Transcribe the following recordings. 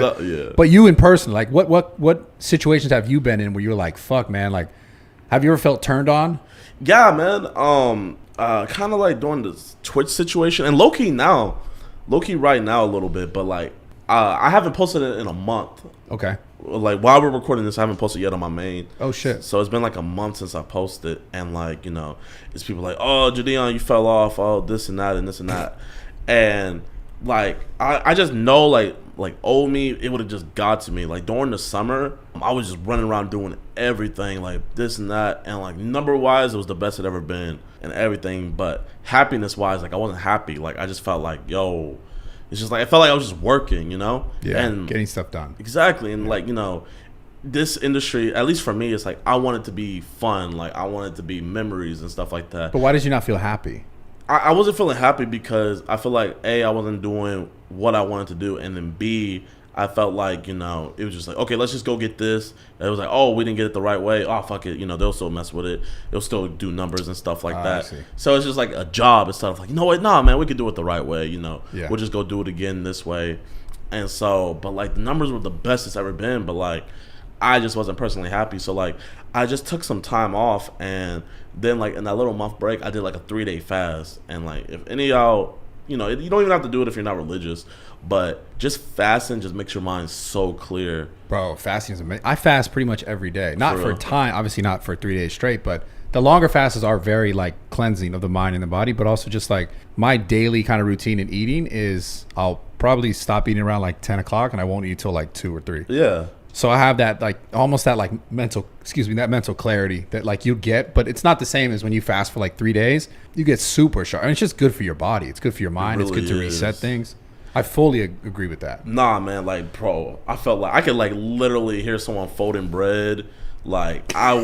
Yeah. But you in person, like what situations have you been in where you're like, fuck, man, like, have you ever felt turned on? Yeah, man. Kind of like during this Twitch situation, and low key right now a little bit, but like, I haven't posted it in a month. Okay. Like while we're recording this, I haven't posted yet on my main. Oh shit. So it's been like a month since I posted, and like, you know, it's people like, oh, Jidion, you fell off, oh, this and that and this and that, and like I just know like old me, it would have just got to me. Like during the summer, I was just running around doing everything like this and that, and like number wise, it was the best it ever been and everything. But happiness wise, like I wasn't happy. Like I just felt like, yo, it's just like I felt like I was just working, you know? Yeah, and getting stuff done. Exactly. And like, you know, this industry, at least for me, it's like I want it to be fun. Like I want it to be memories and stuff like that. But why did you not feel happy? I wasn't feeling happy because I feel like A, I wasn't doing what I wanted to do, and then B, I felt like, you know, it was just like, okay, let's just go get this. And it was like, oh, we didn't get it the right way. Oh, fuck it. You know, they'll still mess with it. They'll still do numbers and stuff like that. So it's just like a job instead of like, you know what? Nah, man, we could do it the right way. You know, we'll just go do it again this way. And so, but like the numbers were the best it's ever been. But like, I just wasn't personally happy. So like, I just took some time off, and then like in that little month break, I did like a 3-day fast. And like, if any of y'all, you know, you don't even have to do it if you're not religious, but just fasting just makes your mind so clear. Bro, fasting is amazing. I fast pretty much every day. Not for time, obviously not for 3 days straight, but the longer fasts are very like cleansing of the mind and the body, but also just like my daily kind of routine in eating is I'll probably stop eating around like 10 o'clock and I won't eat till like 2 or 3. Yeah. So I have that like almost that like mental clarity that like you get, but it's not the same as when you fast for like 3 days. You get super sharp. I mean, it's just good for your body. It's good for your mind. It's good to reset things. I fully agree with that. Nah, man, like, bro, I felt like I could like literally hear someone folding bread. Like I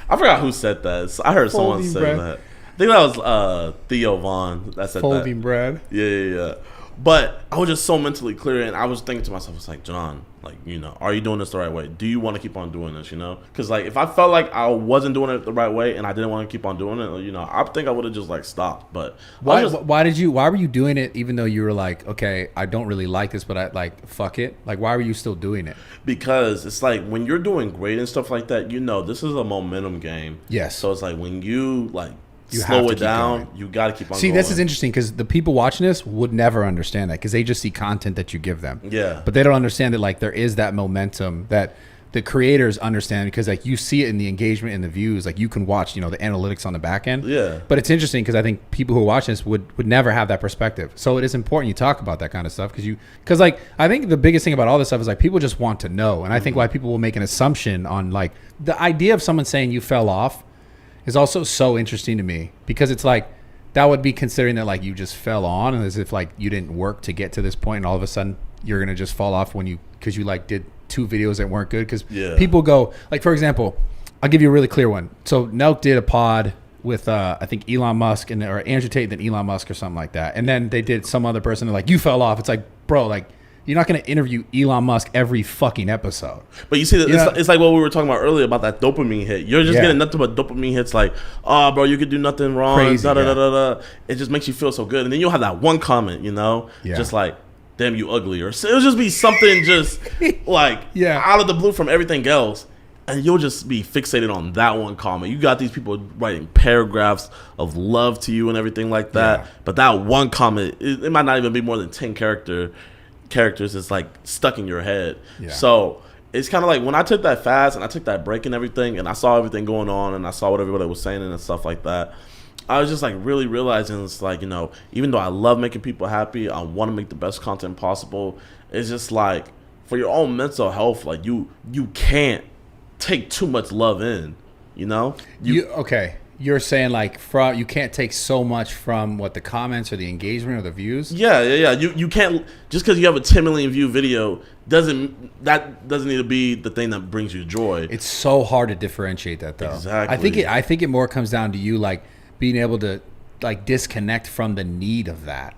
forgot who said that. I heard someone say that. I think that was Theo Vaughn that said folding bread. Yeah. But I was just so mentally clear, and I was thinking to myself, it's like, John, like, you know, are you doing this the right way? Do you want to keep on doing this, you know? Because, like, if I felt like I wasn't doing it the right way and I didn't want to keep on doing it, you know, I think I would have just, like, stopped. But why were you doing it even though you were like, okay, I don't really like this, but I, like, fuck it? Like, why were you still doing it? Because it's like when you're doing great and stuff like that, you know, this is a momentum game. Yes. So it's like when you, like, slow it down, you got to keep on going. This is interesting because the people watching this would never understand that because they just see content that you give them. Yeah. But they don't understand that like there is that momentum that the creators understand because like you see it in the engagement and the views. Like you can watch, you know, the analytics on the back end. Yeah. But it's interesting because I think people who are watching this would never have that perspective. So it is important you talk about that kind of stuff because like I think the biggest thing about all this stuff is like people just want to know. And I think why people will make an assumption on like the idea of someone saying you fell off is also so interesting to me because it's like that would be considering that like you just fell on and as if like you didn't work to get to this point and all of a sudden you're gonna just fall off because you like did 2 videos that weren't good because people go like, for example, I'll give you a really clear one. So Nelk did a pod with I think Elon Musk or Andrew Tate and then Elon Musk or something like that, and then they did some other person like you fell off. It's like, bro, like you're not going to interview Elon Musk every fucking episode. But you see, it's like what we were talking about earlier about that dopamine hit. You're just getting nothing but dopamine hits like, oh, bro, you could do nothing wrong. Crazy, It just makes you feel so good. And then you'll have that one comment, you know, just like, damn, you ugly. Or it'll just be something just like out of the blue from everything else. And you'll just be fixated on that one comment. You got these people writing paragraphs of love to you and everything like that. Yeah. But that one comment, it might not even be more than 10 characters. Is like stuck in your head. So it's kind of like when I took that fast and I took that break and everything and I saw everything going on and I saw what everybody was saying and stuff like that, I was just like really realizing it's like, you know, even though I love making people happy, I want to make the best content possible. It's just like for your own mental health, like you can't take too much love in, you know? You're saying like you can't take so much from what the comments or the engagement or the views. Yeah. You can't just because you have a 10 million view video doesn't need to be the thing that brings you joy. It's so hard to differentiate that though. Exactly. I think it more comes down to you like being able to like disconnect from the need of that.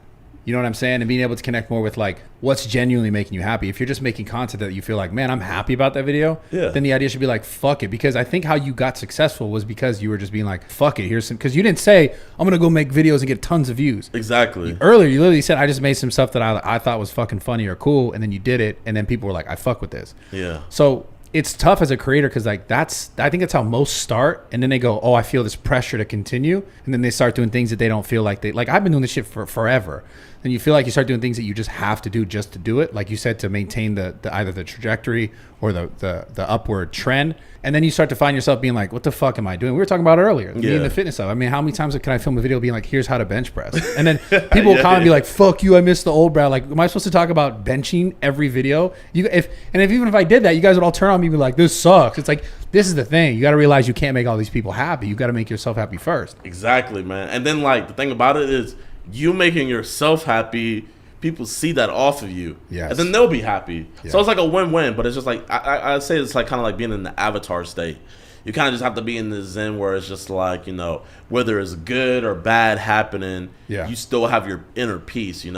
You know what I'm saying? And being able to connect more with like what's genuinely making you happy. If you're just making content that you feel like, man, I'm happy about that video, then the idea should be like, fuck it. Because I think how you got successful was because you were just being like, fuck it. Here's some, because you didn't say, I'm going to go make videos and get tons of views. Exactly. Earlier, you literally said, I just made some stuff that I thought was fucking funny or cool. And then you did it. And then people were like, I fuck with this. Yeah. So it's tough as a creator because like I think that's how most start, and then they go, oh, I feel this pressure to continue, and then they start doing things that they don't feel like I've been doing this shit for forever. Then you feel like you start doing things that you just have to do just to do it, like you said, to maintain the either the trajectory or the upward trend. And then you start to find yourself being like, what the fuck am I doing? We were talking about it earlier, being the fitness stuff. I mean, how many times can I film a video being like, here's how to bench press? And then people will comment and be like, fuck you, I missed the old Brad. Like, am I supposed to talk about benching every video? Even if I did that, you guys would all turn on me and be like, this sucks. It's like, this is the thing. You got to realize you can't make all these people happy. You got to make yourself happy first. Exactly, man. And then like the thing about it is you making yourself happy, people see that off of you, and then they'll be happy. So it's like a win-win. But it's just like I'd say it's like kind of like being in the avatar state. You kind of just have to be in the zen where it's just like, you know, whether it's good or bad happening, you still have your inner peace, you know.